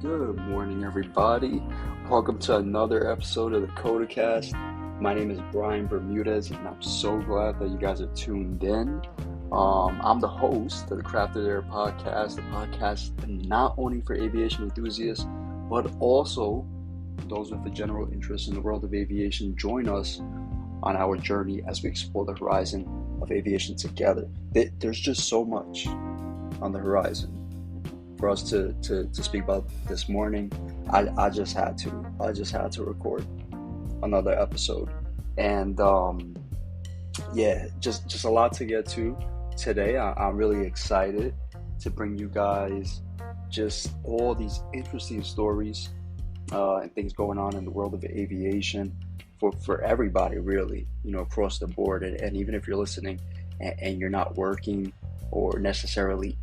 Good morning, everybody. Welcome to another episode of the CotAcasT. My name is Bermudez, and I'm so glad that you guys are tuned in. I'm the host of the CraftoftheAir podcast, the podcast not only for aviation enthusiasts, but also those with a general interest in the world of aviation. Join us on our journey as we explore the horizon of aviation together. There's just so much on the horizon for us to speak about this morning. I just had to record another episode, and just a lot to get to today. I'm really excited to bring you guys just all these interesting stories and things going on in the world of aviation for everybody, really, across the board. And even if you're listening and you're not working or necessarily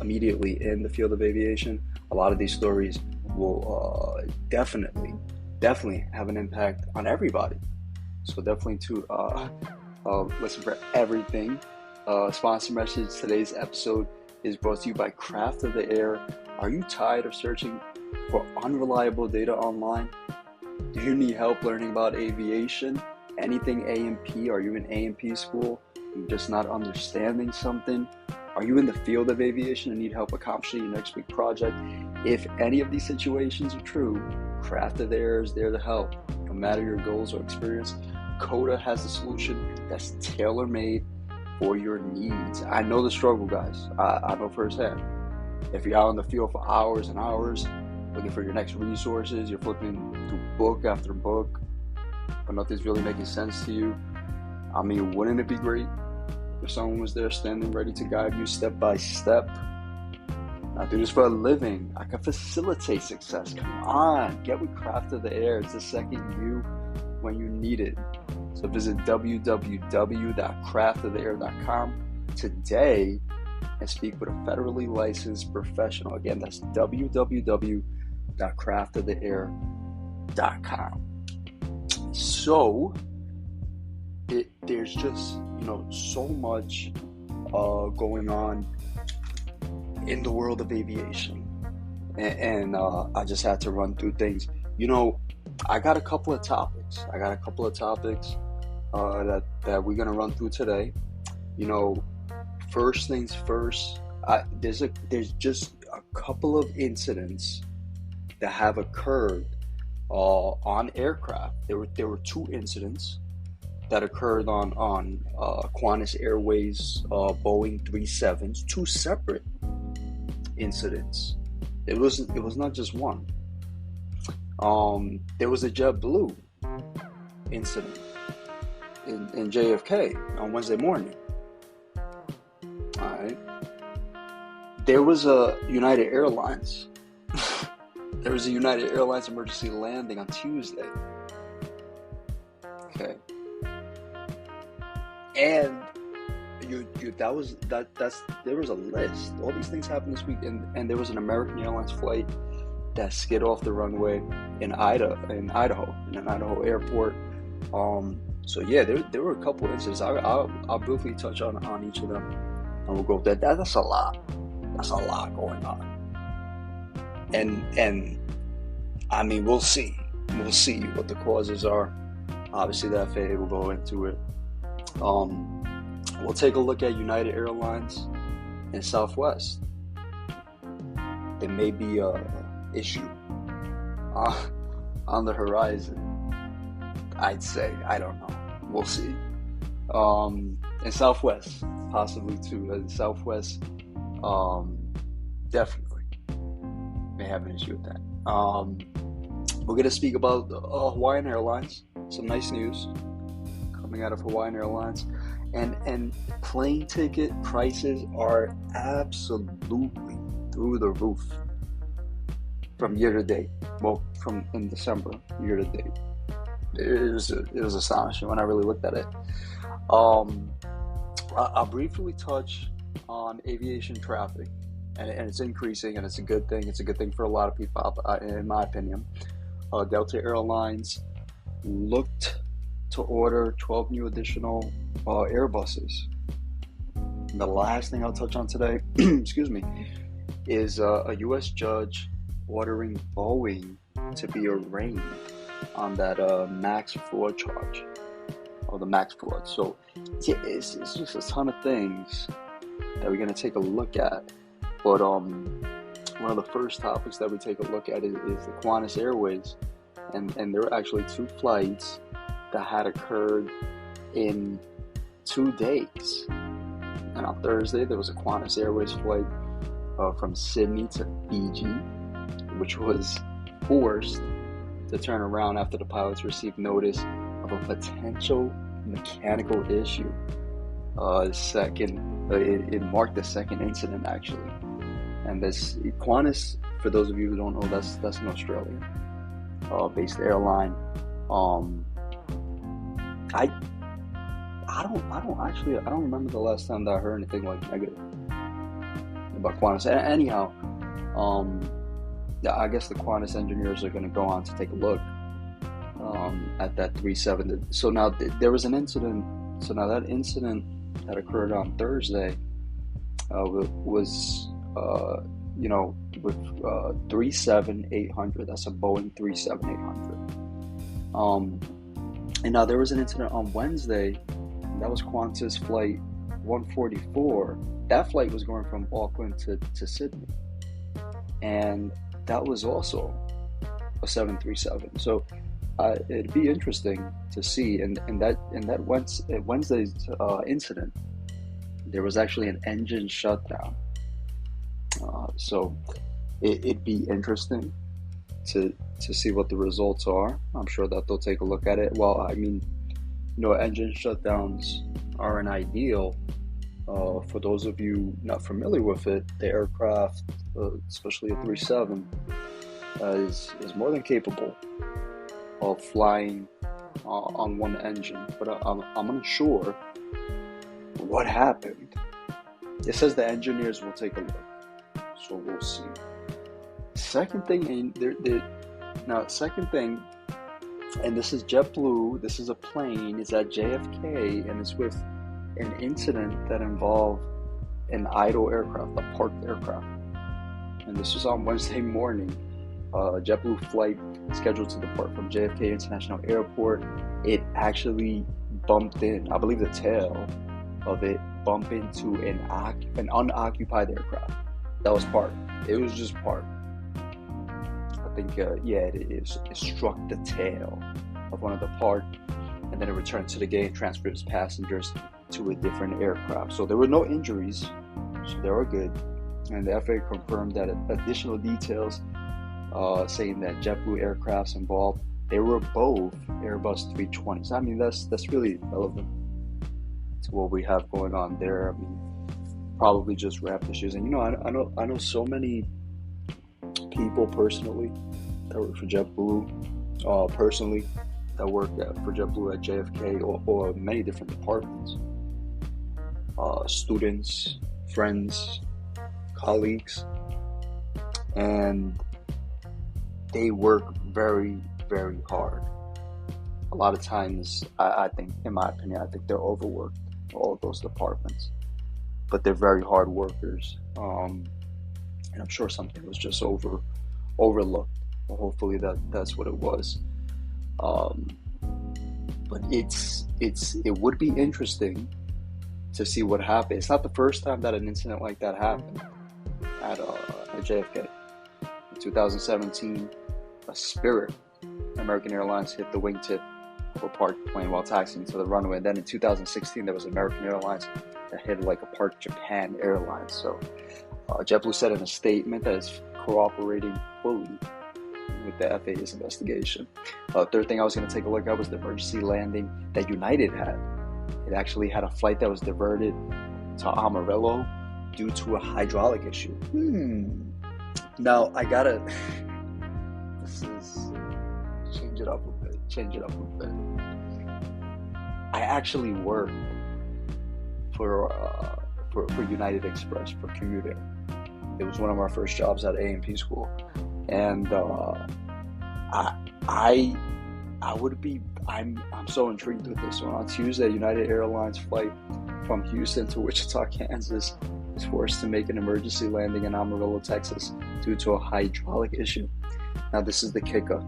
immediately in the field of aviation, a lot of these stories will definitely have an impact on everybody. So definitely listen for everything. Sponsor message: today's episode is brought to you by CraftoftheAir. Are you tired of searching for unreliable data online? Do you need help learning about aviation? Anything A&P? Are you in A&P school? You're just not understanding something? Are you in the field of aviation and need help accomplishing your next big project? If any of these situations are true, CraftoftheAir is there to help. No matter your goals or experience, Coda has a solution that's tailor-made for your needs. I know the struggle, guys. I know firsthand. If you're out in the field for hours and hours, looking for your next resources, you're flipping through book after book, but nothing's really making sense to you. I mean, wouldn't it be great if someone was there standing ready to guide you step by step? I do this for a living. I can facilitate success. Come on, get with CraftoftheAir. It's the second you when you need it. So visit www.craftoftheair.com today and speak with a federally licensed professional. Again, that's www.craftoftheair.com. So there's just so much going on in the world of aviation, and I just had to run through things. I got a couple of topics. That we're gonna run through today. First things first. There's just a couple of incidents that have occurred on aircraft. There were two incidents that occurred on Qantas Airways Boeing 37s. Two separate incidents. It was not just one. There was a JetBlue incident in JFK on Wednesday morning. All right. There was a United Airlines. There was a United Airlines emergency landing on Tuesday. Okay. And there was a list. All these things happened this week, and there was an American Airlines flight that skid off the runway in Idaho, in an Idaho airport. So yeah, there were a couple incidents. I'll briefly touch on each of them, and we'll go. That's a lot. That's a lot going on. And I mean, we'll see what the causes are. Obviously, the FAA will go into it. We'll take a look at United Airlines and Southwest. There may be a issue on the horizon. I'd say, I don't know. We'll see. And Southwest, possibly too. Southwest, definitely may have an issue with that. We're going to speak about Hawaiian Airlines. Some nice news coming out of Hawaiian Airlines. And plane ticket prices are absolutely through the roof from year to date. Well, from in December, year to date. It was astonishing when I really looked at it. I'll briefly touch on aviation traffic, and it's increasing, and it's a good thing. It's a good thing for a lot of people, in my opinion. Delta Airlines looked to order 12 new additional Airbuses. And the last thing I'll touch on today, excuse me, is a U.S. judge ordering Boeing to be arraigned on that max fraud charge, or the max fraud. So yeah, it's just a ton of things that we're going to take a look at. But one of the first topics that we take a look at is the Qantas Airways, and there were actually 2 flights that had occurred in 2 days. And on Thursday, there was a Qantas Airways flight from Sydney to Fiji, which was forced to turn around after the pilots received notice of a potential mechanical issue. It marked the second incident, actually. And this Qantas, for those of you who don't know, that's an Australian based airline. I don't remember the last time that I heard anything like negative about Qantas. Anyhow, I guess the Qantas engineers are going to go on to take a look at that 37. So now there was an incident. So now that incident that occurred on Thursday was with 37800. That's a Boeing 37800. And now there was an incident on Wednesday. And that was Qantas flight 144. That flight was going from Auckland to Sydney, and that was also a 737. So it'd be interesting to see. In that Wednesday's incident, there was actually an engine shutdown. So it'd be interesting to see what the results are. I'm sure that they'll take a look at it. Well, I mean, engine shutdowns aren't ideal. For those of you not familiar with it, the aircraft, especially a 37, is more than capable of flying on one engine. But I'm unsure what happened. It says the engineers will take a look, so we'll see. Second thing, and this is JetBlue. This is a plane. It's at JFK, and it's with an incident that involved an idle aircraft, a parked aircraft. And this was on Wednesday morning. JetBlue flight scheduled to depart from JFK International Airport. It actually bumped in. I believe the tail of it bumped into an unoccupied aircraft that was parked. It was just parked. I think, it struck the tail of one of the parked, and then it returned to the gate and transferred its passengers to a different aircraft. So there were no injuries, so they were good. And the FAA confirmed that additional details saying that JetBlue aircrafts involved, they were both Airbus 320s. I mean, that's really relevant to what we have going on there. I mean, probably just ramp issues. And I know so many people personally that work for JetBlue, that work for JetBlue at JFK or many different departments. Students, friends, colleagues, and they work very, very hard. A lot of times, I think, in my opinion, I think they're overworked, all of those departments. But they're very hard workers, and I'm sure something was just overlooked. Well, hopefully that's what it was. But it would be interesting to see what happened. It's not the first time that an incident like that happened at JFK. In 2017, a Spirit American Airlines hit the wingtip of a parked plane while taxiing to the runway. And then in 2016, there was American Airlines that hit like a parked Japan Airlines. So JetBlue said in a statement that it's cooperating fully with the FAA's investigation. Third thing I was going to take a look at was the emergency landing that United had. It actually had a flight that was diverted to Amarillo due to a hydraulic issue. Now I gotta change it up a bit. I actually worked for United Express for Commute Air. It was one of our first jobs at A&P school, and I'm so intrigued with this one. On Tuesday, United Airlines flight from Houston to Wichita, Kansas was forced to make an emergency landing in Amarillo, Texas, due to a hydraulic issue. Now, this is the kicker.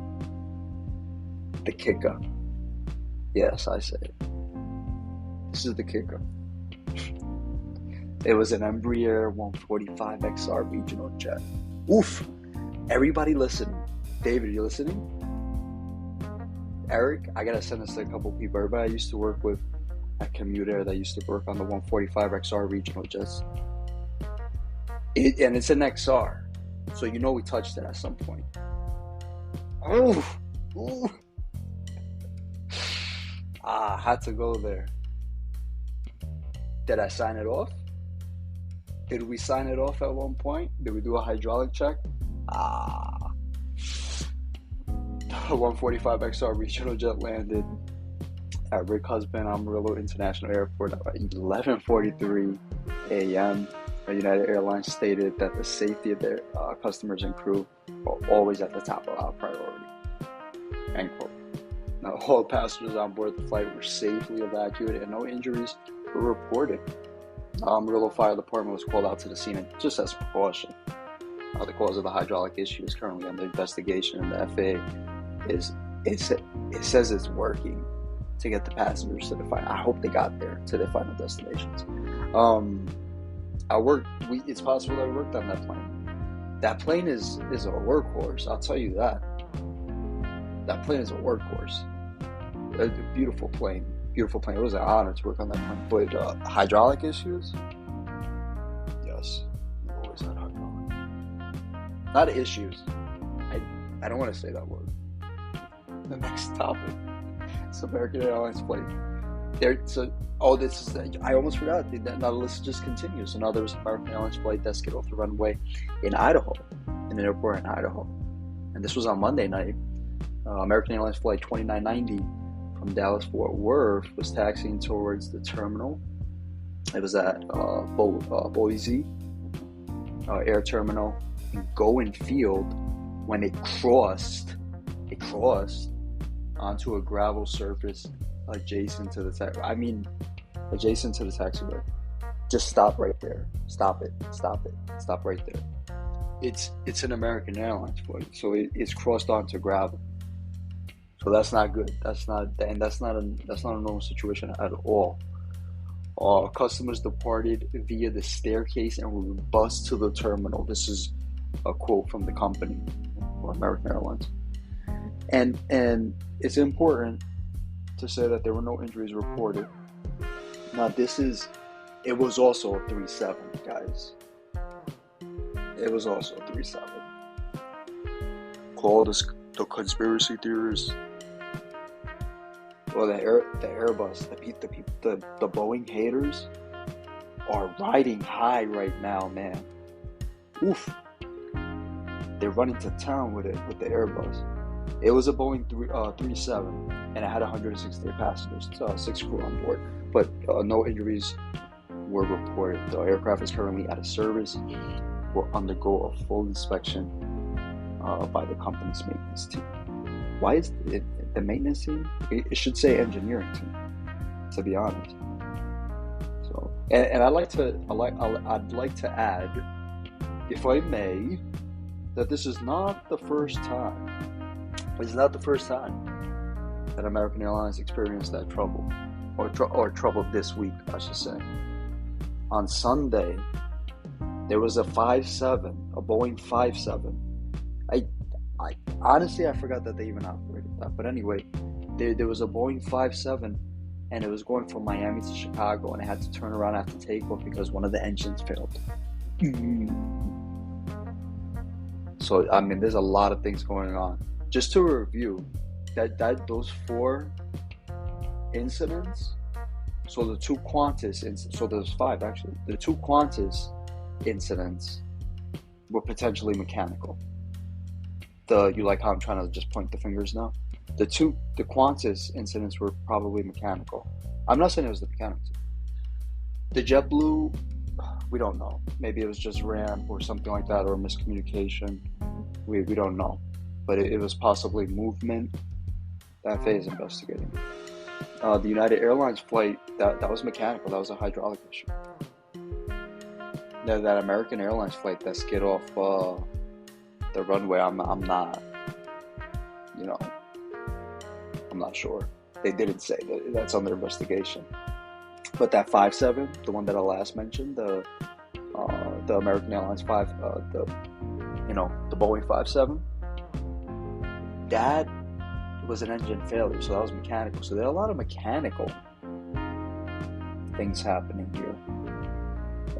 The kicker. Yes, I say it. This is the kicker. It was an Embraer 145XR regional jet. Oof! Everybody listening. David, you listening? Eric, I gotta send this to a couple people. Everybody I used to work with at CommutAir that used to work on the 145XR regional jets. And it's an XR, so you know we touched it at some point. Oh! Ooh. Had to go there. Did I sign it off? Did we sign it off at one point? Did we do a hydraulic check? The 145XR regional jet landed at Rick Husband Amarillo International Airport at 11:43 a.m. United Airlines stated that the safety of their customers and crew are always at the top of our priority. End quote. Now, all passengers on board the flight were safely evacuated and no injuries were reported. The Amarillo Fire Department was called out to the scene just as a precaution. The cause of the hydraulic issue is currently under investigation, and the FAA it says it's working to get the passengers to the final. I hope they got there to their final destinations. It's possible that we worked on that plane. That plane is a workhorse. I'll tell you that. That plane is a workhorse. A beautiful plane. Beautiful plane. It was an honor to work on that plane. But hydraulic issues? Yes. We always had hydraulic. Not issues. I don't want to say that word. The next topic. It's American Airlines flight. I almost forgot. Now the list just continues. So now there was an American Airlines flight that skidded off the runway in Idaho, in an airport in Idaho. And this was on Monday night. American Airlines flight 2990 from Dallas-Fort Worth was taxiing towards the terminal. It was at Boise Air Terminal in Goen Field when it crossed onto a gravel surface adjacent to the taxiway. Just stop right there. Stop it. Stop right there. It's an American Airlines flight, so it's crossed onto gravel. So that's not good. That's not a normal situation at all. Customers departed via the staircase and were bused to the terminal. This is a quote from the company, or American Airlines. And it's important to say that there were no injuries reported. Now it was also a 3-7, guys. It was also a 3-7. Call the conspiracy theorists. Well, the Airbus, the Boeing haters are riding high right now, man. Oof. They're running to town with the Airbus. It was a Boeing 3-7, and it had 168 passengers, 6 crew on board, but no injuries were reported. The aircraft is currently out of service. Will undergo a full inspection by the company's maintenance team. Why is it the maintenance team? It should say engineering team, to be honest. So, and I'd like to add, if I may, that this is not the first time. It's not the first time that American Airlines experienced that trouble, or trouble this week, I should say. On Sunday, there was a Boeing 5-7. I honestly, I forgot that they even operated that. But anyway, there was a Boeing 5-7, and it was going from Miami to Chicago, and it had to turn around after takeoff because one of the engines failed. So, I mean, there's a lot of things going on. Just to review, those 4 incidents, so the 2 Qantas, so there's 5 actually, the 2 Qantas incidents were potentially mechanical. You like how I'm trying to just point the fingers now? The Qantas incidents were probably mechanical. I'm not saying it was the mechanics. The JetBlue, we don't know. Maybe it was just RAM or something like that, or miscommunication. We don't know. But it was possibly movement. The FAA is investigating. The United Airlines flight, that was mechanical. That was a hydraulic issue. that American Airlines flight that skid off the runway. I'm not, you know, I'm not sure. They didn't say that. That's under investigation. But that 57, the one that I last mentioned, the American Airlines the Boeing 57, that was an engine failure, so that was mechanical. So there are a lot of mechanical things happening here,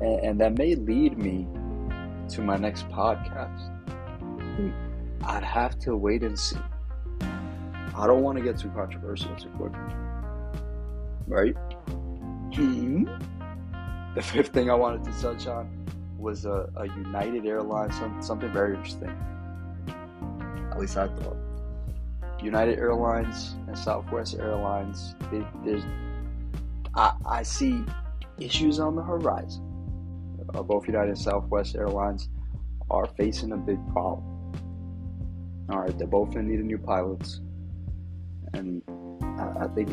and that may lead me to my next podcast. I'd have to wait and see. I don't want to get too controversial too quick, right? The fifth thing I wanted to touch on was a United Airlines, something very interesting. At least I thought. United Airlines and Southwest Airlines, I see issues on the horizon. Both United and Southwest Airlines are facing a big problem. All right, they're both in need of new pilots, and I think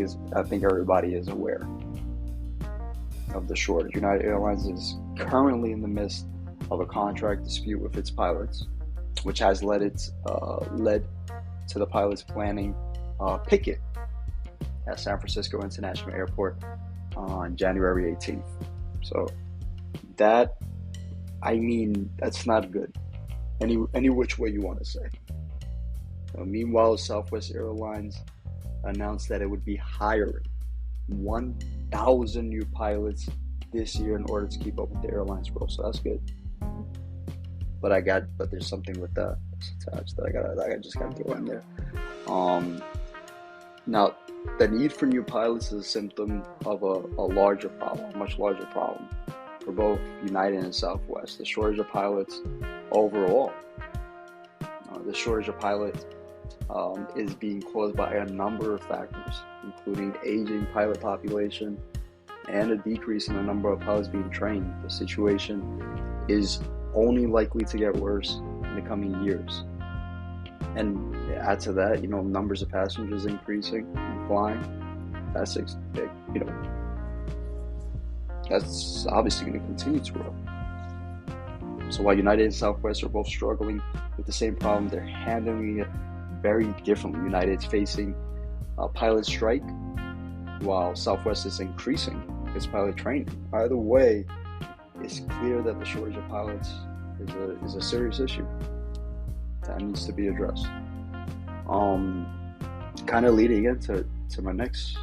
everybody is aware of the shortage. United Airlines is currently in the midst of a contract dispute with its pilots, which has led to the pilots planning picket at San Francisco International Airport on January 18th. So that's not good. Any which way you want to say. Meanwhile, Southwest Airlines announced that it would be hiring 1,000 new pilots this year in order to keep up with the airline's growth. So that's good. But there's something with that attached that I just got to throw in there. Now, the need for new pilots is a symptom of a larger problem, a much larger problem for both United and Southwest. The shortage of pilots overall. The shortage of pilots is being caused by a number of factors, including aging pilot population and a decrease in the number of pilots being trained. The situation is only likely to get worse in the coming years. And add to that, numbers of passengers increasing and flying. That's obviously going to continue to grow. So while United and Southwest are both struggling with the same problem, they're handling it very differently. United's facing a pilot strike, while Southwest is increasing its pilot training. Either way, it's clear that the shortage of pilots is a serious issue that needs to be addressed. Kind of leading into my next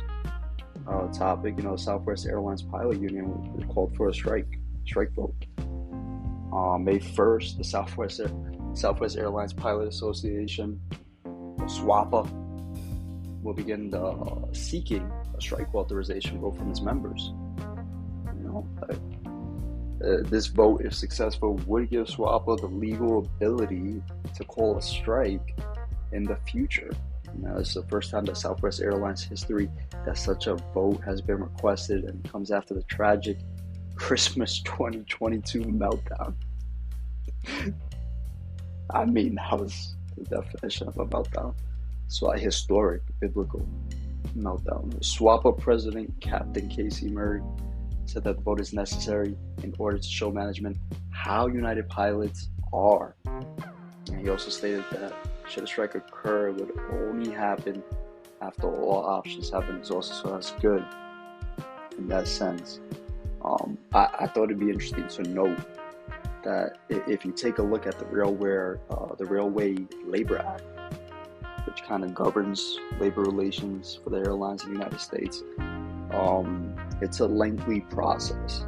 topic, Southwest Airlines pilot union called for a strike vote. May 1st, the Southwest Airlines Pilot Association, SWAPA, will begin seeking a strike authorization vote from its members. This vote, if successful, would give SWAPA the legal ability to call a strike in the future. This is the first time that Southwest Airlines history that such a vote has been requested, and comes after the tragic Christmas 2022 meltdown. That was the definition of a meltdown. So a historic biblical meltdown. SWAPA President Captain Casey Murray said that the vote is necessary in order to show management how United pilots are. And he also stated that should a strike occur, it would only happen after all options have been exhausted. So that's good in that sense. I thought it'd be interesting to note that if you take a look at the Railway Labor Act, which kind of governs labor relations for the airlines in the United States, it's a lengthy process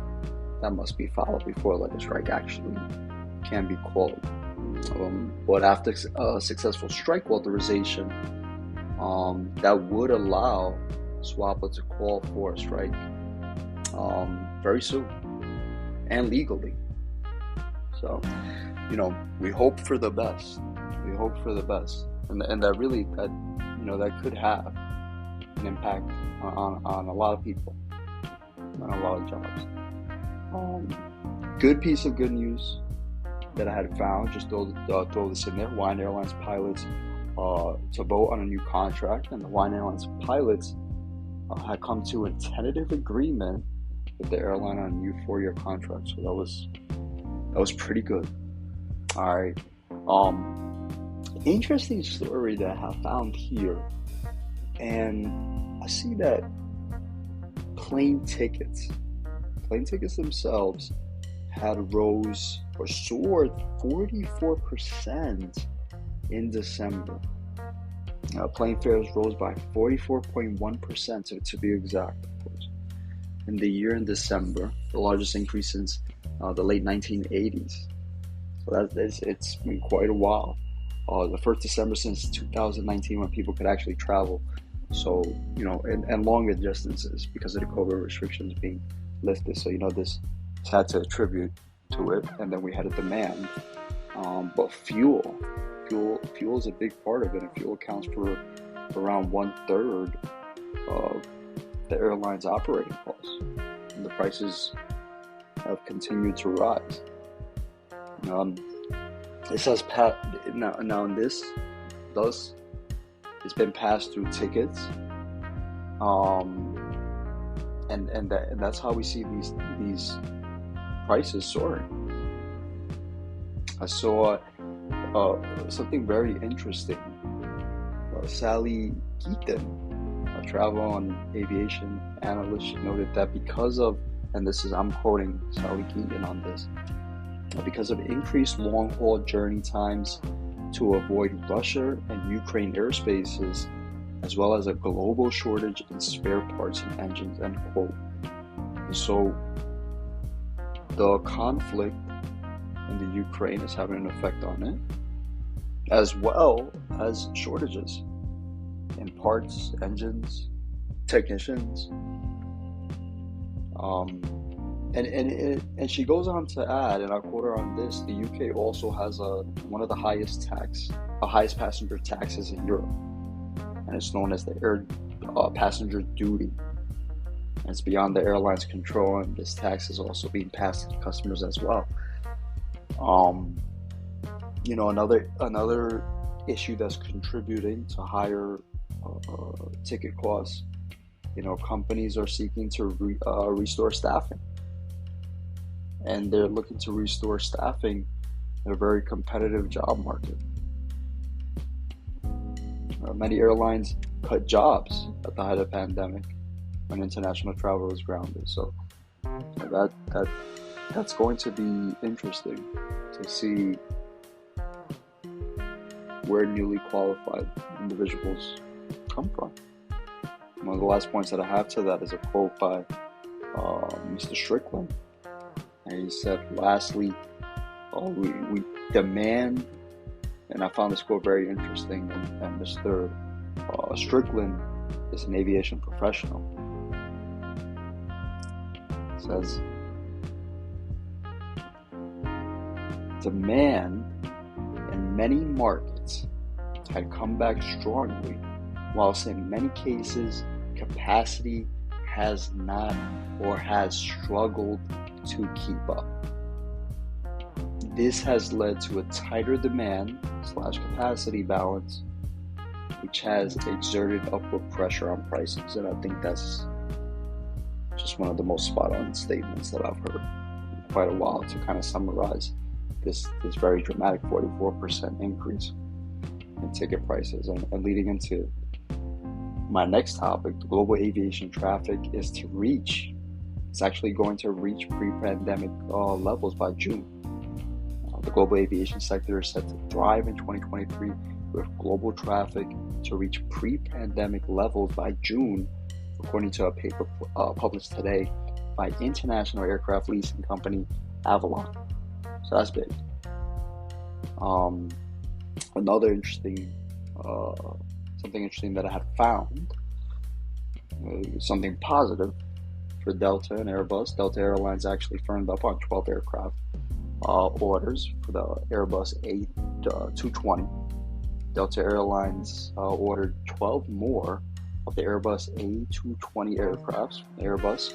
that must be followed before a strike actually can be called. But after a successful strike authorization, that would allow SWAPA to call for a strike very soon and legally. So, we hope for the best. And that really, that could have an impact on a lot of people, on a lot of jobs. Good piece of good news that I had found, just throw this in there. Hawaiian Airlines pilots to vote on a new contract, and the Hawaiian Airlines pilots had come to a tentative agreement with the airline on a new 4-year contract. So that was That was pretty good. All right. Interesting story that I have found here, and I see that plane tickets themselves had rose or soared 44% in December. Plane fares rose by 44.1%, to be exact, of course, in the year in December, the largest increase since the late 1980s. So it's been quite a while. The first December since 2019 when people could actually travel. So, and longer distances because of the COVID restrictions being lifted. So, this had to attribute to it. And then we had a demand. But fuel is a big part of it. And fuel accounts for around 1/3 of the airline's operating costs. And the prices have continued to rise. It says now this thus it's been passed through tickets, and that's how we see these prices soaring. I saw something very interesting. Sally Keaton, a travel and aviation analyst, noted that because of, and I'm quoting Sally Keaton on this, because of increased long-haul journey times to avoid Russia and Ukraine airspaces, as well as a global shortage in spare parts and engines, end quote. So the conflict in the Ukraine is having an effect on it, as well as shortages in parts, engines, technicians. And she goes on to add, and I'll quote her on this: the UK also has one of the highest passenger taxes in Europe, and it's known as the air passenger duty. And it's beyond the airline's control, and this tax is also being passed to customers as well. Another issue that's contributing to higher ticket costs. Companies are seeking to restore staffing. And they're looking to restore staffing in a very competitive job market. Many airlines cut jobs at the height of the pandemic when international travel was grounded. So that's going to be interesting to see where newly qualified individuals come from. One of the last points that I have to that is a quote by Mr. Strickland. And he said, lastly, we demand, and I found this quote very interesting, and Mr. Strickland is an aviation professional. It says, demand in many markets had come back strongly, whilst in many cases, capacity has not or has struggled to keep up. This has led to a tighter demand/capacity balance, which has exerted upward pressure on prices. And I think that's just one of the most spot-on statements that I've heard in quite a while to kind of summarize this very dramatic 44% increase in ticket prices. And leading into my next topic, the global aviation traffic it's actually going to reach pre-pandemic levels by June. The global aviation sector is set to thrive in 2023 with global traffic to reach pre-pandemic levels by June, according to a paper published today by international aircraft leasing company Aviation. So that's big. Another interesting, something interesting that I had found, something positive for Delta and Airbus. Delta Airlines actually firmed up on 12 aircraft orders for the Airbus A220. Delta Airlines ordered 12 more of the Airbus A220 aircrafts from Airbus,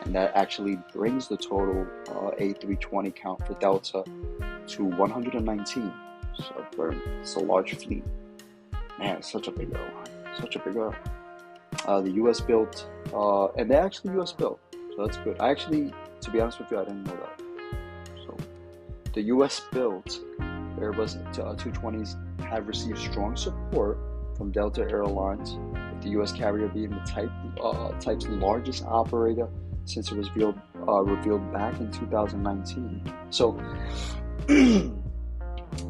and that actually brings the total A320 count for Delta to 119. So it's a large fleet. Man, it's such a big airline. The US built, and they're actually US built, so that's good. To be honest with you, I didn't know that. So The U.S. built Airbus 220s have received strong support from Delta Airlines, with the U.S. carrier being the type's largest operator since it was revealed back in 2019. So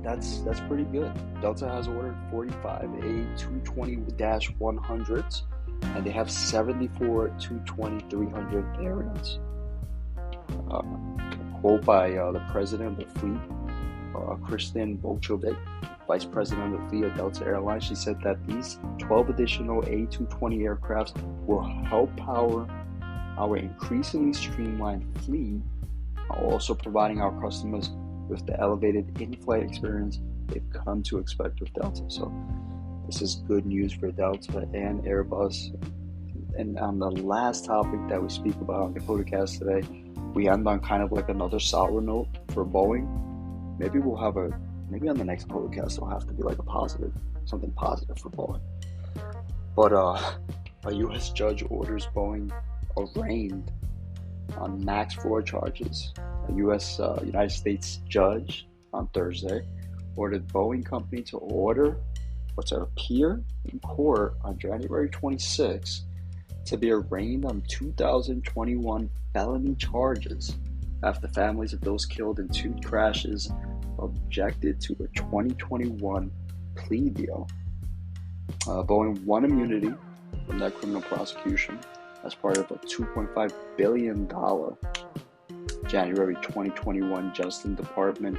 that's pretty good. Delta has ordered 45 A220-100s, and they have 74 220-300 variants. A quote by the president of the fleet, Kristen Bolchovic, vice president of the fleet at Delta Airlines. She said that these 12 additional A220 aircrafts will help power our increasingly streamlined fleet, also providing our customers with the elevated in-flight experience they've come to expect with Delta. So this is good news for Delta and Airbus. And on the last topic that we speak about on the CotAcasT today, we end on kind of like another sour note for Boeing. Maybe on the next CotAcasT it'll have to be like something positive for Boeing. But a U.S. judge orders Boeing arraigned on MAX fraud charges. A United States judge on Thursday ordered Boeing Company to appear in court on January 26 to be arraigned on 2021 felony charges after families of those killed in two crashes objected to a 2021 plea deal. Boeing won immunity from that criminal prosecution as part of a $2.5 billion January 2021 Justice Department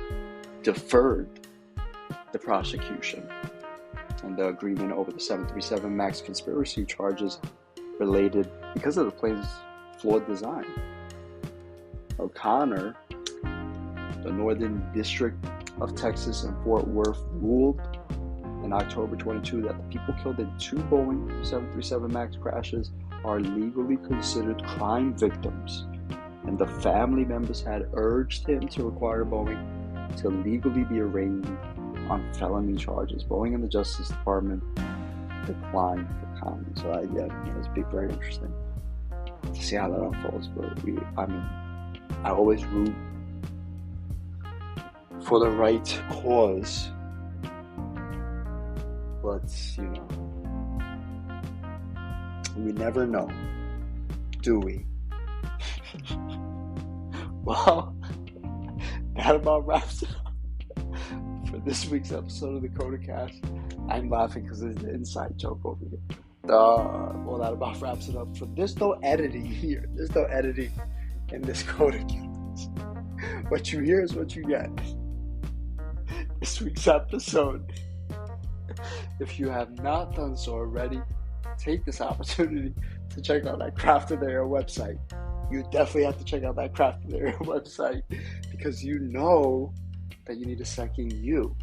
deferred the prosecution and the agreement over the 737 MAX conspiracy charges related because of the plane's flawed design. O'Connor, the Northern District of Texas in Fort Worth, ruled in October 22 that the people killed in two Boeing 737 MAX crashes are legally considered crime victims, and the family members had urged him to require Boeing to legally be arraigned on felony charges. Boeing and the Justice Department declined for comment. So it's very interesting to see how that unfolds. But I always root for the right cause, but we never know, do we? Well, that about wraps it up for this week's episode of the CotAcasT. I'm laughing because there's an inside joke over here. Well, that about wraps it up. There's no editing here. There's no editing in this CotAcasT. What you hear is what you get. This week's episode. If you have not done so already, take this opportunity to check out that CraftoftheAir website. You definitely have to check out that CraftoftheAir website because you know that you need a second you.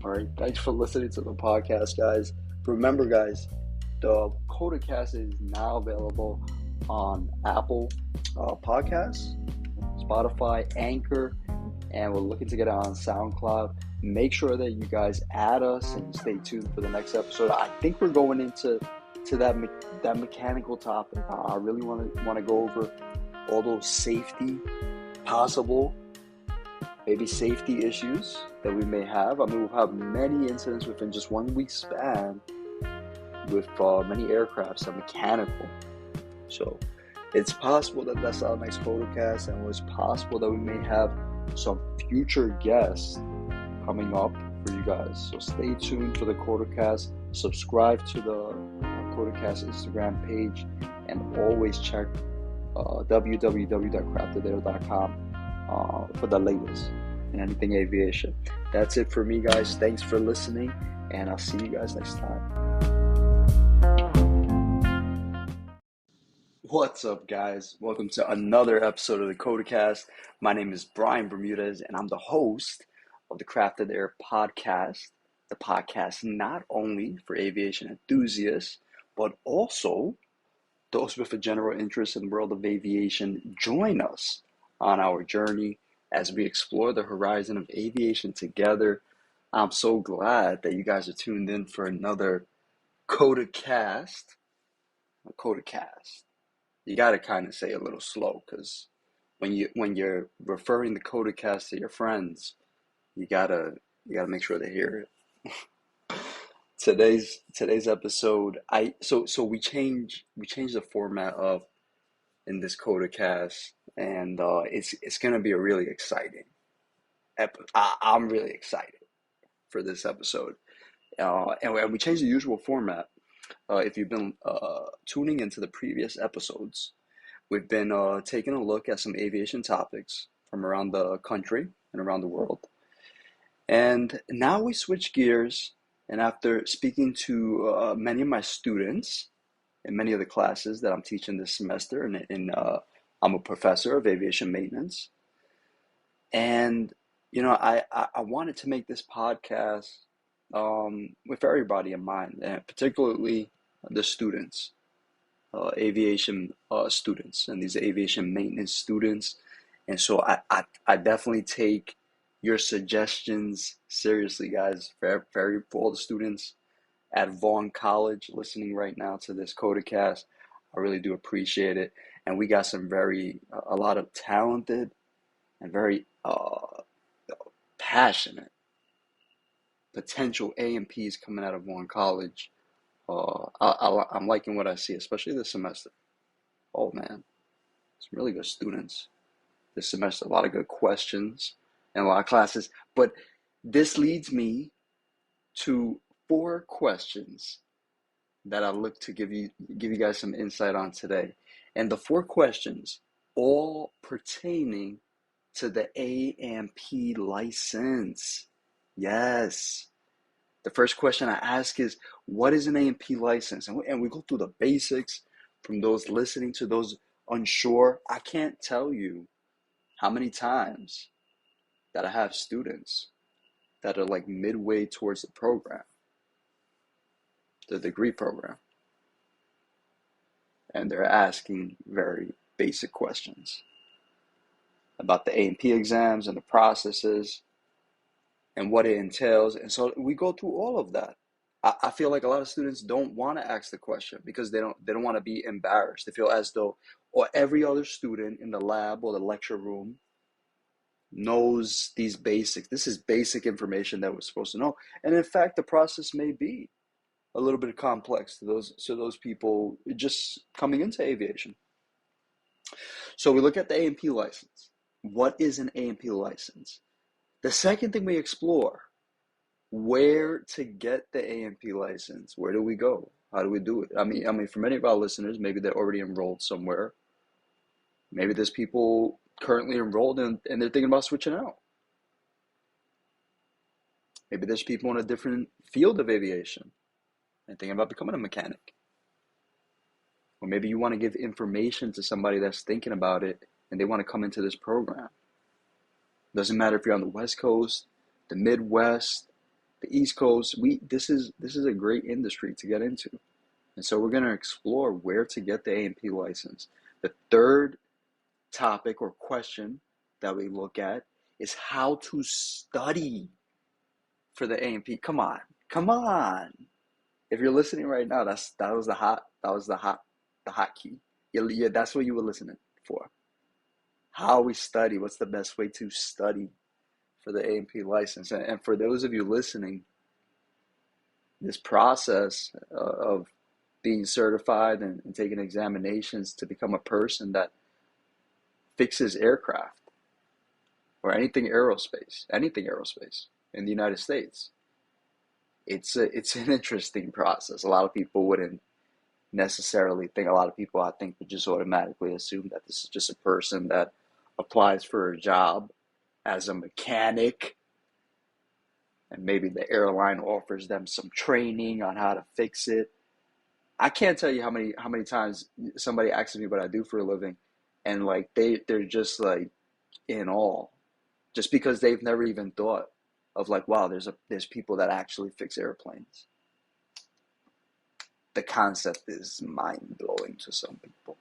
All right, thanks for listening to the podcast, guys. Remember, guys, the CotAcasT is now available on Apple Podcasts, Spotify, Anchor, and we're looking to get it on SoundCloud. Make sure that you guys add us and stay tuned for the next episode. I think we're going into that mechanical topic. I really want to go over all those maybe safety issues that we may have. We'll have many incidents within just 1 week span with many aircrafts that are mechanical. So it's possible that that's our next CotAcasT, and it's possible that we may have some future guests coming up for you guys. So stay tuned for the CotAcasT. Subscribe to the CotAcasT Instagram page, and always check www.CraftoftheAir.com for the latest in anything aviation. That's it for me, guys. Thanks for listening, and I'll see you guys next time. What's up, guys? Welcome to another episode of the CotAcasT. My name is Brian Bermudez, and I'm the host of the CraftoftheAir podcast. The podcast not only for aviation enthusiasts, but also those with a general interest in the world of aviation. Join us on our journey as we explore the horizon of aviation together. I'm so glad that you guys are tuned in for another CotAcasT. You got to kind of say a little slow because when you're referring the CotAcasT to your friends, you gotta make sure they hear it. Today's episode, so we changed the format of in this CotAcasT, and it's gonna be a really exciting I'm really excited for this episode. And we changed the usual format. If you've been tuning into the previous episodes, we've been taking a look at some aviation topics from around the country and around the world. And now we switch gears, and after speaking to many of my students in many of the classes that I'm teaching this semester, I'm a professor of aviation maintenance, and I wanted to make this podcast with everybody in mind, and particularly the students, aviation students, and these aviation maintenance students. And so I definitely take your suggestions seriously, guys. For all the students at Vaughn College listening right now to this CotAcasT, I really do appreciate it. And we got a lot of talented and very passionate potential A&Ps coming out of Vaughn College. I'm liking what I see, especially this semester. Oh man, some really good students this semester. A lot of good questions and a lot of classes. But this leads me to 4 questions that I look to give you guys some insight on today. And the 4 questions all pertaining to the A&P license. Yes. The first question I ask is, what is an A&P license? And we go through the basics from those listening to those unsure. I can't tell you how many times that I have students that are like midway towards the program, the degree program, and they're asking very basic questions about the A&P exams and the processes and what it entails. And so we go through all of that. I feel like a lot of students don't want to ask the question because they don't want to be embarrassed. They feel as though or every other student in the lab or the lecture room knows these basics. This is basic information that we're supposed to know. And in fact, the process may be a little bit complex to those people just coming into aviation. So we look at the A&P license. What is an A&P license? The second thing we explore, where to get the A&P license. Where do we go? How do we do it? I mean, for many of our listeners, maybe they're already enrolled somewhere. Maybe there's people currently enrolled and they're thinking about switching out. Maybe there's people in a different field of aviation and thinking about becoming a mechanic. Or maybe you want to give information to somebody that's thinking about it and they want to come into this program. Doesn't matter if you're on the West Coast, the Midwest, the East Coast. This is a great industry to get into. And so we're going to explore where to get the A&P license. The third topic or question that we look at is how to study for the A&P. Come on. If you're listening right now, that was the hot key. Yeah, that's what you were listening for. How we study. What's the best way to study for the A&P license? And for those of you listening, this process of being certified and taking examinations to become a person that fixes aircraft or anything aerospace in the United States, it's an interesting process. A lot of people wouldn't necessarily think. A lot of people, I think, would just automatically assume that this is just a person that applies for a job as a mechanic, and maybe the airline offers them some training on how to fix it. I can't tell you how many times somebody asks me what I do for a living, and like they're just like in awe, just because they've never even thought of like, wow, there's people that actually fix airplanes. The concept is mind blowing to some people.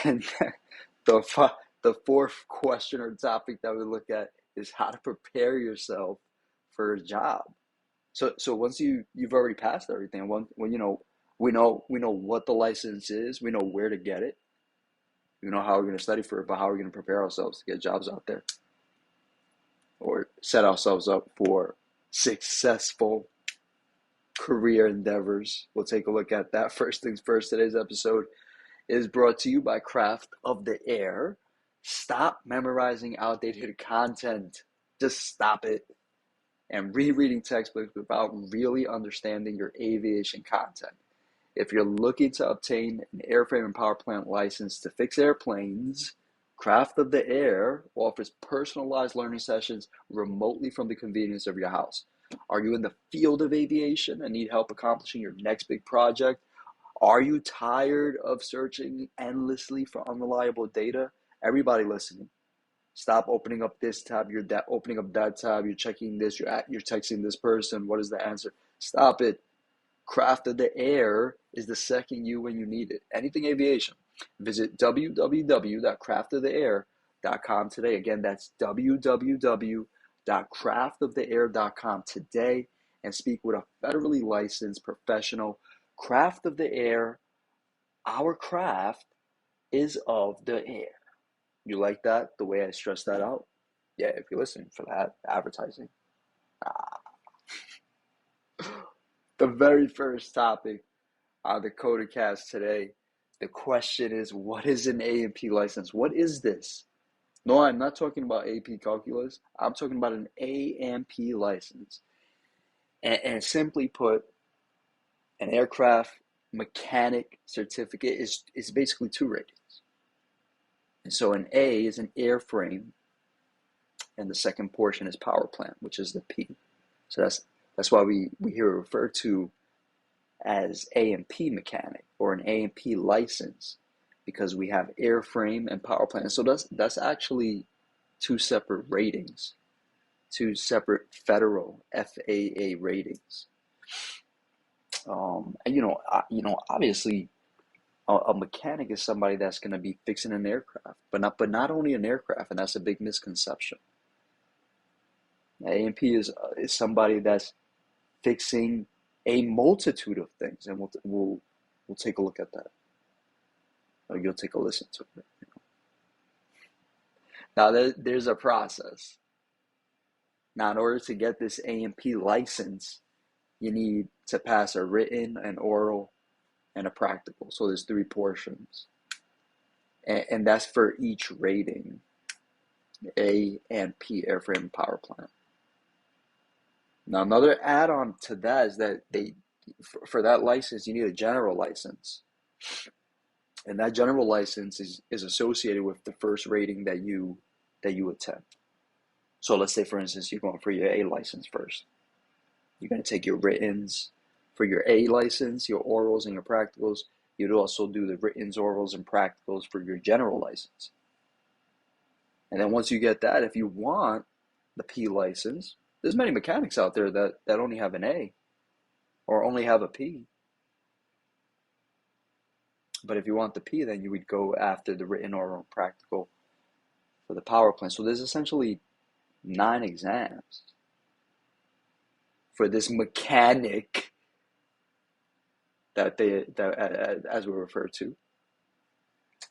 And the fourth question or topic that we look at is how to prepare yourself for a job. So once you've already passed everything, when we know what the license is, we know where to get it, We know how we're going to study for it, but how we're going to prepare ourselves to get jobs out there or set ourselves up for successful career endeavors. We'll take a look at that. First things first, today's episode is brought to you by Craft of the Air. Stop memorizing outdated content. Just stop it. And rereading textbooks without really understanding your aviation content. If you're looking to obtain an airframe and power plant license to fix airplanes, Craft of the Air offers personalized learning sessions remotely from the convenience of your house. Are you in the field of aviation and need help accomplishing your next big project? Are you tired of searching endlessly for unreliable data? Everybody listening, stop opening up this tab, you're opening up that tab, you're checking this, you're texting this person, what is the answer? Stop it. Craft of the Air is the second you when you need it. Anything aviation. Visit www.craftoftheair.com today. Again, that's www.craftoftheair.com today and speak with a federally licensed professional. Craft of the Air, our craft is of the air. You like that? The way I stress that out? Yeah, if you're listening for that advertising. The very first topic on the CotAcasT today, the question is, what is an A&P license? What is this? No, I'm not talking about AP calculus. I'm talking about an A&P license. And simply put, an aircraft mechanic certificate is basically 2 ratings. And so an A is an airframe, and the second portion is power plant, which is the P. So that's why we hear it referred to as A&P mechanic or an A&P license, because we have airframe and power plant. So that's actually 2 separate ratings, 2 separate federal FAA ratings. And obviously, a mechanic is somebody that's going to be fixing an aircraft, but not only an aircraft, and that's a big misconception. A&P is somebody that's fixing a multitude of things, and we'll take a look at that. Or you'll take a listen to it. Now there's a process. Now, in order to get this A&P license, you need to pass a written, an oral, and a practical. So there's 3 portions, and that's for each rating: A and P, airframe and power plant. Now, another add-on to that is that for that license, you need a general license. And that general license is associated with the first rating that you attend. So let's say, for instance, you're going for your A license first. You're going to take your writtens for your A license, your orals and your practicals. You'd also do the writtens, orals, and practicals for your general license. And then once you get that, if you want the P license, there's many mechanics out there that only have an A or only have a P. But if you want the P, then you would go after the written, oral, and practical for the power plant. So there's essentially 9 exams for this mechanic that as we refer to.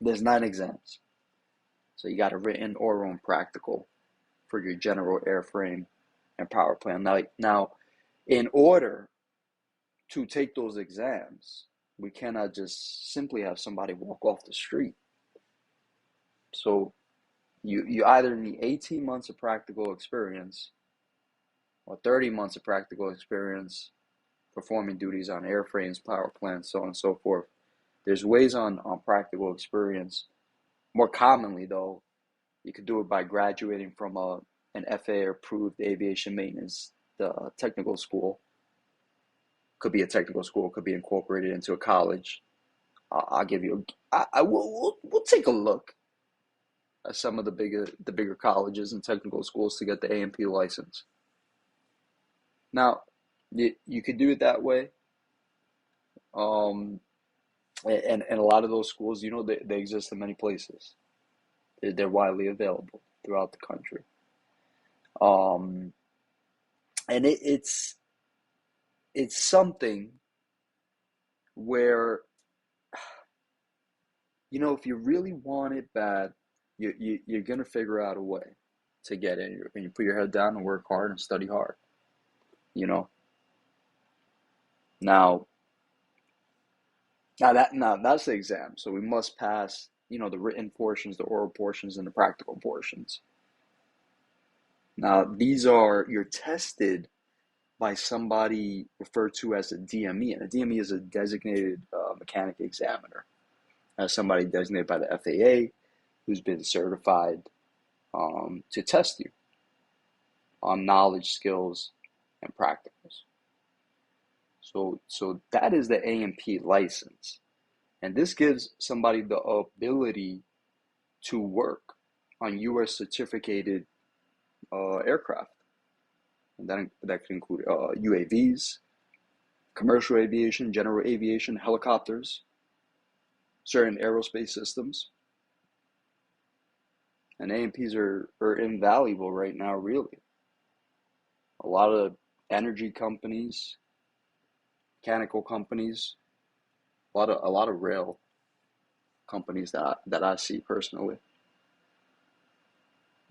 There's 9 exams. So you got a written, oral, and practical for your general airframe and power plant. Now, in order to take those exams, we cannot just simply have somebody walk off the street. So you either need 18 months of practical experience or 30 months of practical experience performing duties on airframes, power plants, so on and so forth. There's ways on practical experience. More commonly, though, you could do it by graduating from an FAA-approved aviation maintenance technical school. Could be a technical school, could be incorporated into a college. I'll give you. We'll take a look at some of the bigger colleges and technical schools to get the A&P license. Now, you could do it that way. And a lot of those schools, they exist in many places. They're widely available throughout the country. And it's something where if you really want it bad, you're gonna figure out a way to get in. And you put your head down and work hard and study hard. You know. Now, now that's the exam. So we must pass, the written portions, the oral portions, and the practical portions. Now, you're tested by somebody referred to as a DME, and a DME is a designated mechanic examiner. As somebody designated by the FAA who's been certified to test you on knowledge, skills, and practicals. So that is the A&P license. And this gives somebody the ability to work on U.S. certificated aircraft. And that can include UAVs, commercial aviation, general aviation, helicopters, certain aerospace systems. And A&Ps are invaluable right now, really. A lot of energy companies, mechanical companies, a lot of rail companies that I see personally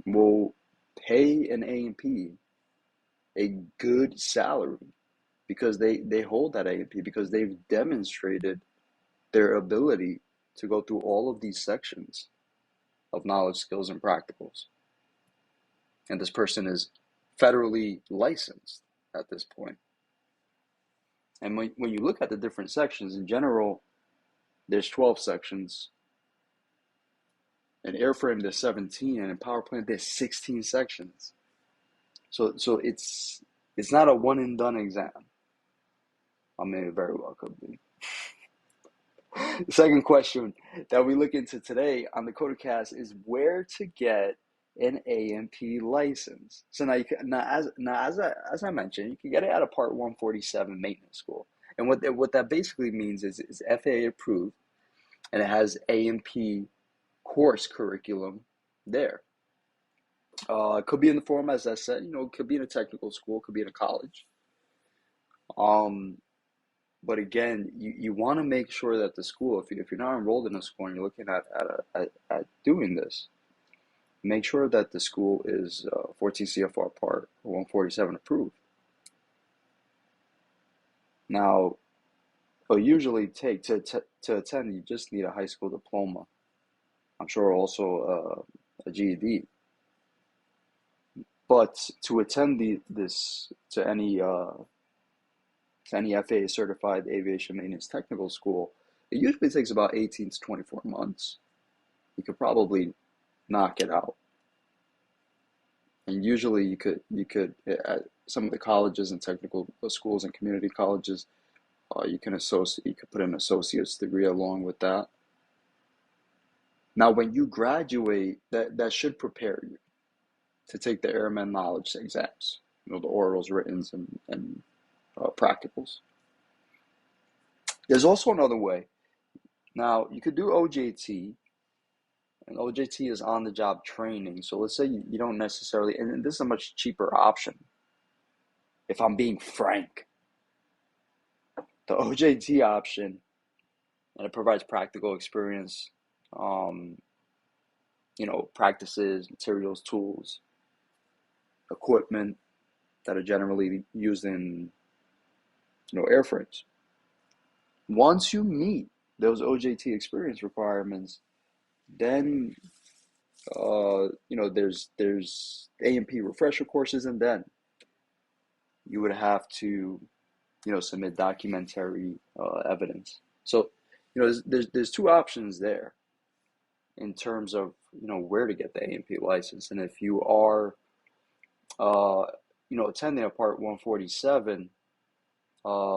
will pay an A&P a good salary because they hold that A&P because they've demonstrated their ability to go through all of these sections of knowledge, skills, and practicals. And this person is federally licensed at this point. And when you look at the different sections, in general, there's 12 sections. In airframe, there's 17, and in power plant, there's 16 sections. So it's not a one and done exam. I mean, it very well could be. The second question that we look into today on the CotAcasT is where to get an A&P license. So as I mentioned, you can get it at a Part 147 maintenance school. And what that basically means is FAA approved, and it has A&P course curriculum there. It could be in the form, as I said, it could be in a technical school, it could be in a college. But again, you want to make sure that the school, if you're not enrolled in a school and you're looking at doing this, make sure that the school is 14 CFR Part 147 approved. Now, it'll usually take to attend, you just need a high school diploma. I'm sure also a GED. But to attend to any FAA certified aviation maintenance technical school, it usually takes about 18 to 24 months. You could probably knock it out. And usually you could at some of the colleges and technical schools and community colleges, you could put an associate's degree along with that. Now, when you graduate, that should prepare you to take the airman knowledge exams, the orals, writtens, and practicals. There's also another way. Now, you could do OJT, and OJT is on-the-job training. So let's say you don't necessarily, and this is a much cheaper option, if I'm being frank. The OJT option, and it provides practical experience, practices, materials, tools, equipment that are generally used in, airframes. Once you meet those OJT experience requirements, then there's A&P refresher courses, and then you would have to submit documentary evidence. So there's two options there in terms of where to get the A&P license. And if you are attending a Part 147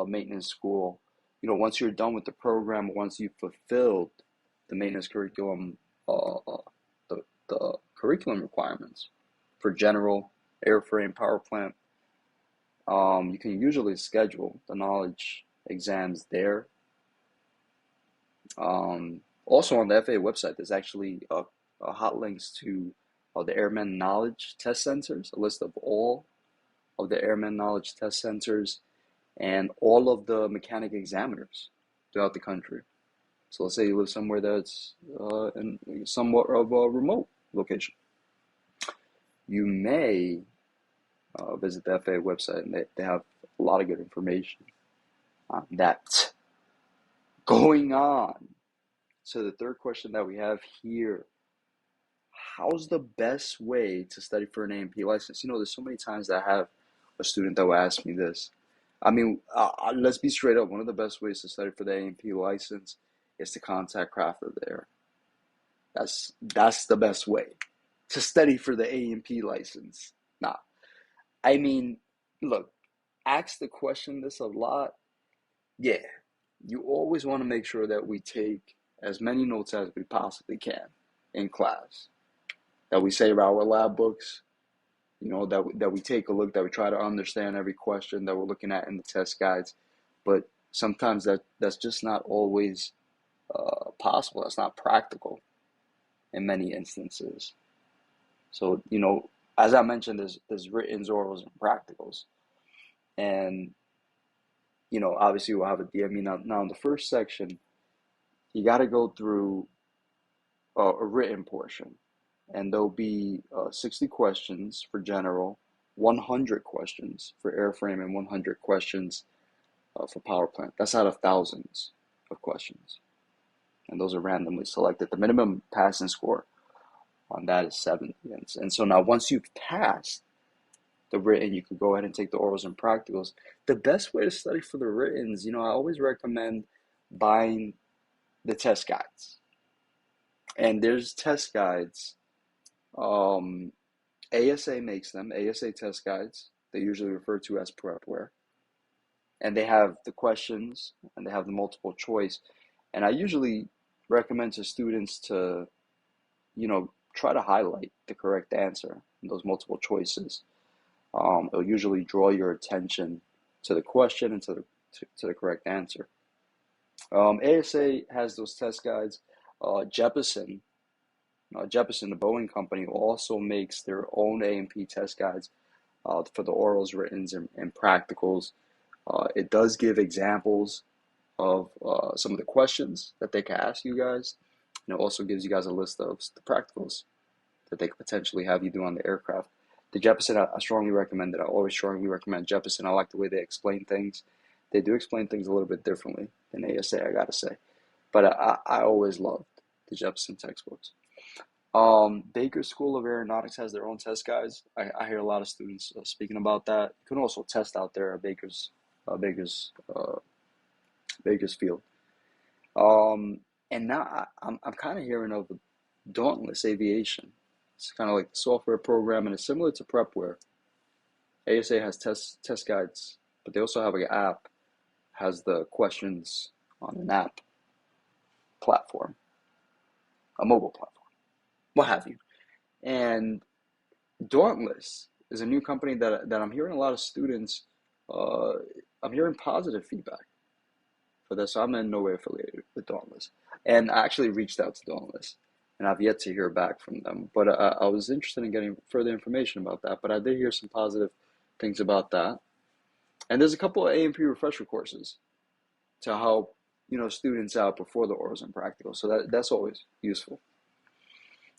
maintenance school, once you're done with the program, once you've fulfilled the maintenance curriculum, the curriculum requirements for general, airframe, power plant, you can usually schedule the knowledge exams there. Also on the FAA website, there's actually hot links to the Airmen Knowledge Test Centers, a list of all of the Airmen Knowledge Test Centers and all of the mechanic examiners throughout the country. So let's say you live somewhere that's in somewhat of a remote location. You may visit the FAA website, and they have a lot of good information on that going on. So the third question that we have here, how's the best way to study for an A&P license? There's so many times that I have a student that will ask me this. I mean, let's be straight up. One of the best ways to study for the A&P license is to contact CraftoftheAir. That's the best way to study for the A&P license. Nah, I mean, look, ask the question this a lot. Yeah, you always want to make sure that we take as many notes as we possibly can in class, that we save our lab books, that we take a look, that we try to understand every question that we're looking at in the test guides. But sometimes that's just not always possible. That's not practical in many instances. So, as I mentioned, there's writtens, orals, and practicals. And, obviously we'll have a DME. Now in the first section, you got to go through a written portion. And there'll be 60 questions for general, 100 questions for airframe, and 100 questions for power plant. That's out of thousands of questions. And those are randomly selected. The minimum passing score on that is 70. And so now once you've passed the written, you can go ahead and take the orals and practicals. The best way to study for the writtens, I always recommend buying the test guides. And there's test guides. ASA makes them, ASA test guides. They usually refer to as prepware. And they have the questions and they have the multiple choice. And I usually recommend to students to, try to highlight the correct answer in those multiple choices. It'll usually draw your attention to the question and to the correct answer. ASA has those test guides. Jeppesen, the Boeing company, also makes their own A&P test guides for the orals, writtens, and practicals. It does give examples of some of the questions that they can ask you guys. And it also gives you guys a list of the practicals that they could potentially have you do on the aircraft. The Jeppesen, I strongly recommend it. I always strongly recommend Jeppesen. I like the way they explain things. They do explain things a little bit differently than ASA, I gotta say. But I always loved the Jeppesen textbooks. Baker School of Aeronautics has their own test guides. I hear a lot of students speaking about that. You can also test out there at Baker's Field. And now I'm kind of hearing of Dauntless Aviation. It's kind of like the software program, and it's similar to Prepware. ASA has test guides, but they also have an app, has the questions on an app platform, a mobile platform, what have you. And Dauntless is a new company that I'm hearing a lot of students, I'm hearing positive feedback for this. So I'm in no way affiliated with Dauntless. And I actually reached out to Dauntless, and I've yet to hear back from them. But I was interested in getting further information about that. But I did hear some positive things about that. And there's a couple of A&P refresher courses to help students out before the orals and practicals. So that's always useful.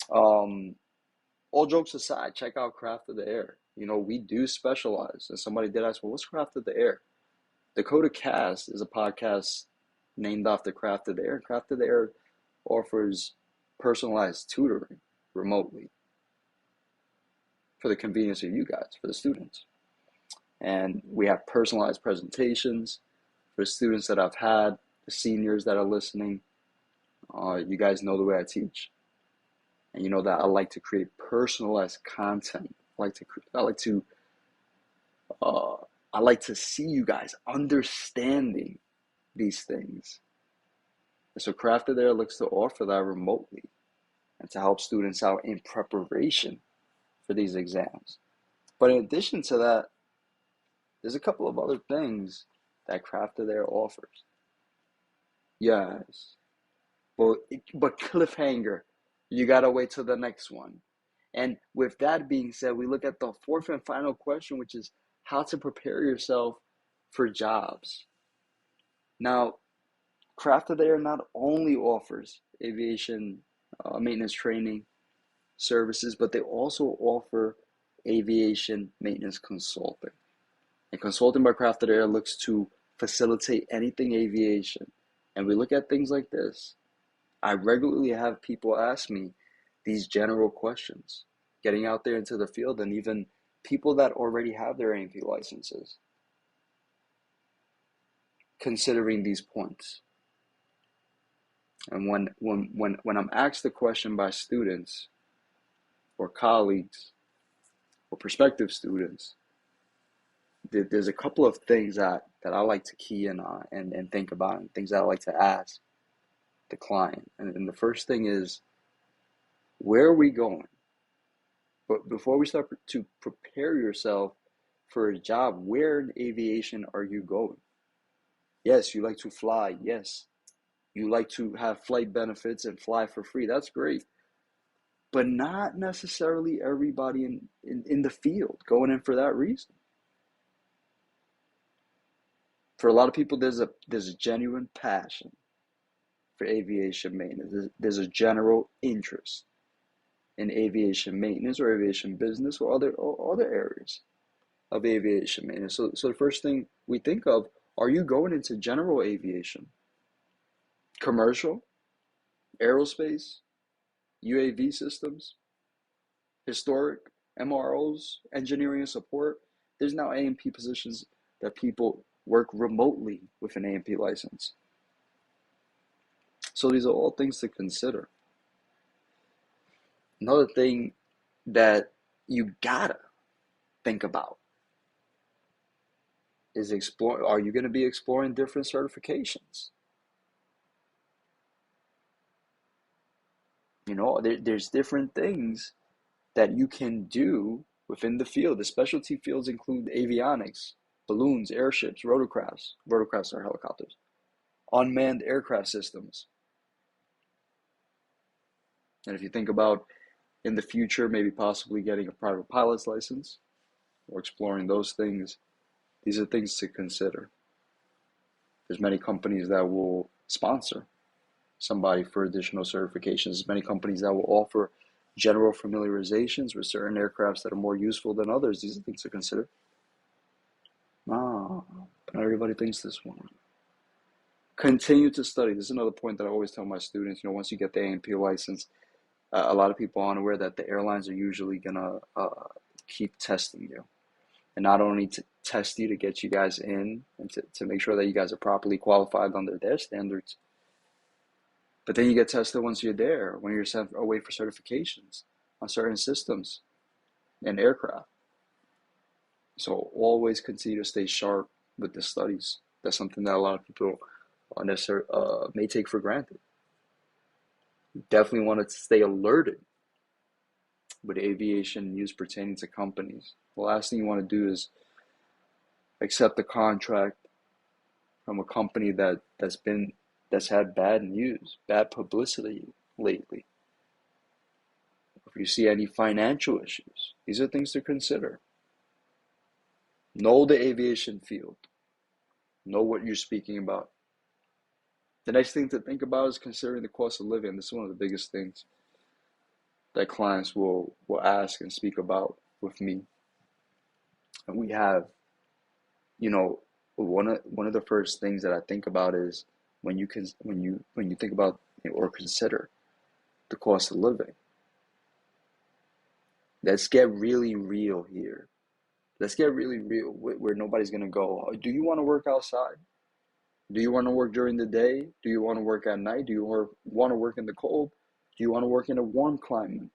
All jokes aside, check out CraftoftheAir. We do specialize. And somebody did ask, well, what's CraftoftheAir? The CotAcasT is a podcast named after CraftoftheAir. CraftoftheAir offers personalized tutoring remotely for the convenience of you guys, for the students. And we have personalized presentations for the students that I've had, the seniors that are listening. You guys know the way I teach. And you know that I like to create personalized content. I like to see you guys understanding these things. And so CraftoftheAir looks to offer that remotely and to help students out in preparation for these exams. But in addition to that, there's a couple of other things that CraftoftheAir offers. Yes. But cliffhanger, you gotta wait till the next one. And with that being said, we look at the fourth and final question, which is how to prepare yourself for jobs. Now, Craft of the Air not only offers aviation maintenance training services, but they also offer aviation maintenance consulting. And Consulting by Craft of the Air looks to facilitate anything aviation. And we look at things like this. I regularly have people ask me these general questions, getting out there into the field, and even people that already have their A&P licenses, considering these points. And when I'm asked the question by students or colleagues or prospective students, there's a couple of things that I like to key in on and think about, and things that I like to ask the client. And the first thing is, where are we going? But before we start to prepare yourself for a job, where in aviation are you going? Yes, you like to fly. Yes, you like to have flight benefits and fly for free. That's great. But not necessarily everybody in the field going in for that reason. For a lot of people, there's a genuine passion for aviation maintenance. There's a general interest in aviation maintenance or aviation business or other areas of aviation maintenance. So the first thing we think of, are you going into general aviation, commercial, aerospace, UAV systems, historic, MROs, engineering and support? There's now A&P positions that people work remotely with an A&P license. So these are all things to consider. Another thing that you gotta think about is are you going to be exploring different certifications? There's different things that you can do within the field. The specialty fields include avionics, balloons, airships, rotorcrafts. Rotorcrafts are helicopters. Unmanned aircraft systems. And if you think about in the future, maybe possibly getting a private pilot's license or exploring those things, these are things to consider. There's many companies that will sponsor somebody for additional certifications. There's many companies that will offer general familiarizations with certain aircrafts that are more useful than others. These are things to consider. Not everybody thinks this one. Continue to study. This is another point that I always tell my students. Once you get the A&P license, a lot of people aren't aware that the airlines are usually gonna keep testing you, and not only to test you to get you guys in and to make sure that you guys are properly qualified under their standards, but then you get tested once you're there, when you're sent away for certifications on certain systems and aircraft. So always continue to stay sharp with the studies. That's something that a lot of people may take for granted. You definitely want to stay alerted with aviation news pertaining to companies. The last thing you want to do is accept a contract from a company that's had bad news, bad publicity lately. If you see any financial issues, these are things to consider. Know the aviation field. Know what you're speaking about. The next thing to think about is considering the cost of living. This is one of the biggest things that clients will ask and speak about with me. And we have, one of the first things that I think about is when you think about or consider the cost of living. Let's get really real here. Let's get really real where nobody's gonna go. Do you want to work outside? Do you want to work during the day? Do you want to work at night? Do you want to work in the cold? Do you want to work in a warm climate? Do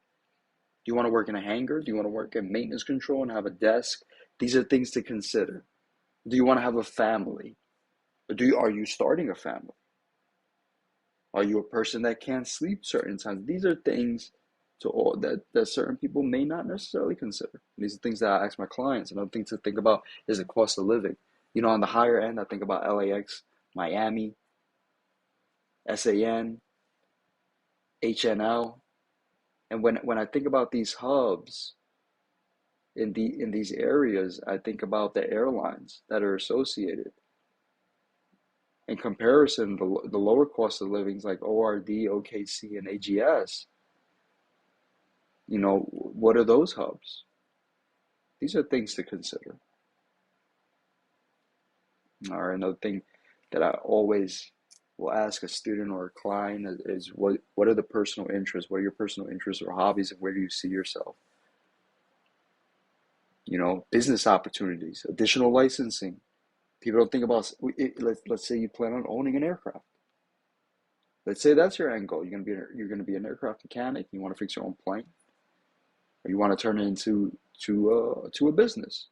you want to work in a hangar? Do you want to work in maintenance control and have a desk? These are things to consider. Do you want to have a family? Are you starting a family? Are you a person that can't sleep certain times? These are things that certain people may not necessarily consider. These are things that I ask my clients. Another thing to think about is the cost of living. On the higher end, I think about LAX, Miami, SAN, HNL. And when I think about these hubs in these areas, I think about the airlines that are associated. In comparison, the lower cost of livings like ORD, OKC, and AGS, what are those hubs? These are things to consider. All right, another thing that I always will ask a student or a client is what are the personal interests? What are your personal interests or hobbies, and where do you see yourself? Business opportunities, additional licensing. People don't think about let's say you plan on owning an aircraft. Let's say that's your end goal. You're gonna be an aircraft mechanic. You want to fix your own plane, or you want to turn it into to a business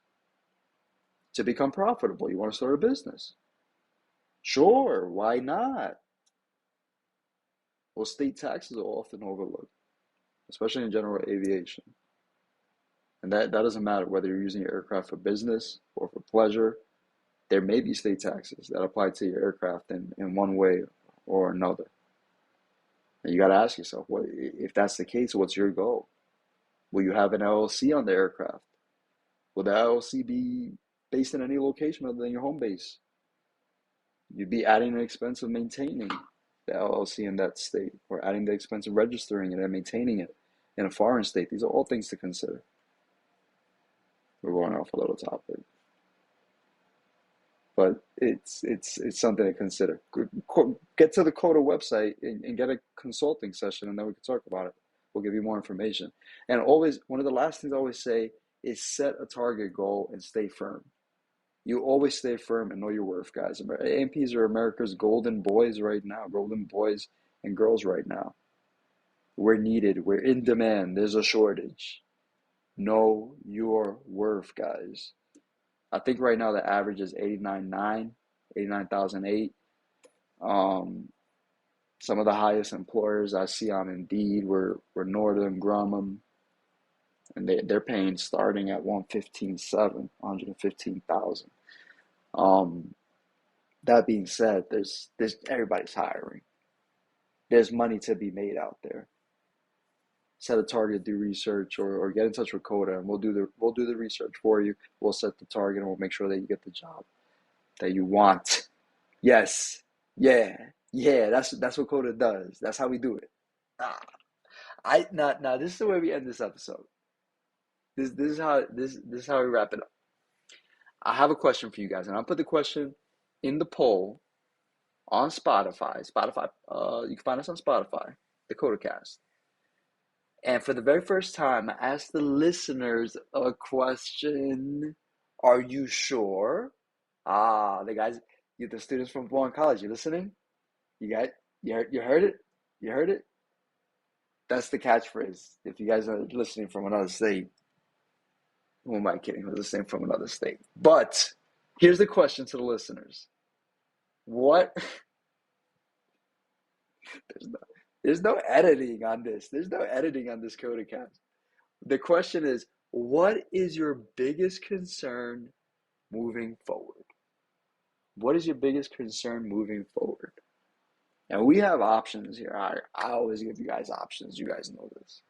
to become profitable. You want to start a business. Sure, why not? Well, state taxes are often overlooked, especially in general aviation. And that doesn't matter whether you're using your aircraft for business or for pleasure. There may be state taxes that apply to your aircraft in one way or another. And you got to ask yourself, if that's the case, what's your goal? Will you have an LLC on the aircraft? Will the LLC be based in any location other than your home base? You'd be adding the expense of maintaining the LLC in that state, or adding the expense of registering it and maintaining it in a foreign state. These are all things to consider. We're going off a little topic, but it's something to consider. Get to the COTA website and get a consulting session, and then we can talk about it. We'll give you more information. And always, one of the last things I always say is set a target goal and stay firm. You always stay firm and know your worth, guys. AMPs are America's golden boys right now, golden boys and girls right now. We're needed. We're in demand. There's a shortage. Know your worth, guys. I think right now the average is 89.9, 89,008. Some of the highest employers I see on Indeed were Northern Grumman, and they're paying starting at 115.7, 115,000. That being said, there's everybody's hiring. There's money to be made out there. Set a target, do research, or get in touch with COTA, and we'll do the research for you. We'll set the target, and we'll make sure that you get the job that you want. Yes, yeah. That's what COTA does. That's how we do it. Now this is the way we end this episode. This is how we wrap it up. I have a question for you guys, and I'll put the question in the poll on Spotify. You can find us on Spotify, the CotAcasT. And for the very first time, I asked the listeners a question. Are you sure? The students from Bourne College, you listening? You heard it? You heard it? That's the catchphrase. If you guys are listening from another state, who am I kidding? Who's listening from another state? But here's the question to the listeners. What? There's no editing on this. There's no editing on this CotAcasT. The question is, what is your biggest concern moving forward? What is your biggest concern moving forward? And we have options here. I always give you guys options. You guys know this.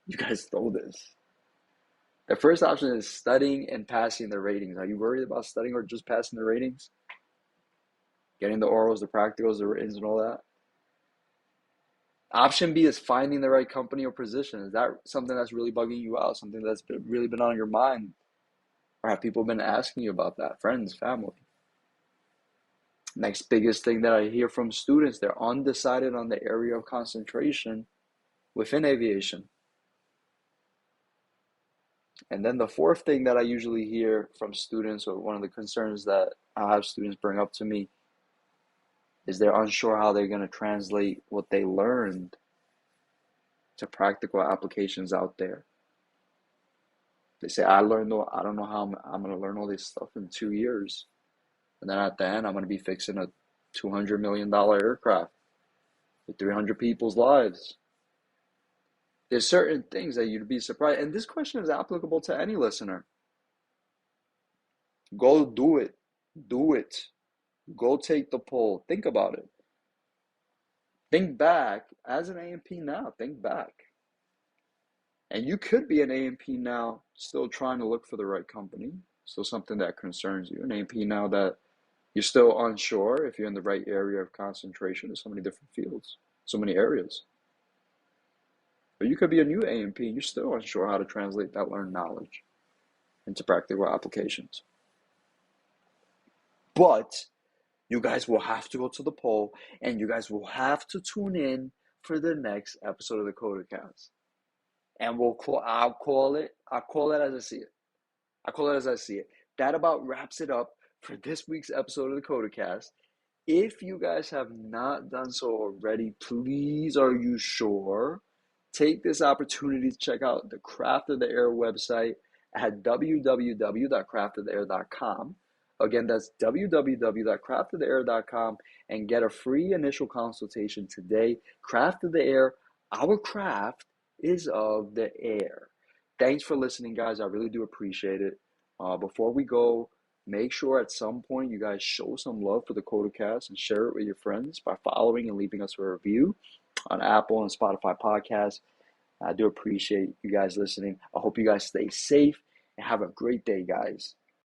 You guys know this. The first option is studying and passing the ratings. Are you worried about studying or just passing the ratings? Getting the orals, the practicals, the writtens, and all that? Option B is finding the right company or position. Is that something that's really bugging you out? Something that's really been on your mind? Or have people been asking you about that? Friends, family? Next biggest thing that I hear from students, they're undecided on the area of concentration within aviation. And then the fourth thing that I usually hear from students, or one of the concerns that I have students bring up to me, is they're unsure how they're going to translate what they learned to practical applications out there. They say, I don't know how I'm going to learn all this stuff in 2 years. And then at the end, I'm going to be fixing a $200 million aircraft with 300 people's lives. There's certain things that you'd be surprised. And this question is applicable to any listener. Go do it. Do it. Go take the poll. Think about it. Think back. As an AMP now, think back. And you could be an AMP now still trying to look for the right company. Still something that concerns you. An AMP now that, You're still unsure if you're in the right area of concentration. There's so many different fields, so many areas. But you could be a new A&P, you're still unsure how to translate that learned knowledge into practical applications. But you guys will have to go to the poll, and you guys will have to tune in for the next episode of the CotAcasT. And I'll call it as I see it. I call it as I see it. That about wraps it up for this week's episode of the CotAcasT. If you guys have not done so already, please, are you sure? Take this opportunity to check out the Craft of the Air website at www.craftoftheair.com. Again, that's www.craftoftheair.com, and get a free initial consultation today. Craft of the Air, our craft is of the air. Thanks for listening, guys. I really do appreciate it. Before we go, make sure at some point you guys show some love for the CotAcasT and share it with your friends by following and leaving us a review on Apple and Spotify podcasts. I do appreciate you guys listening. I hope you guys stay safe and have a great day, guys.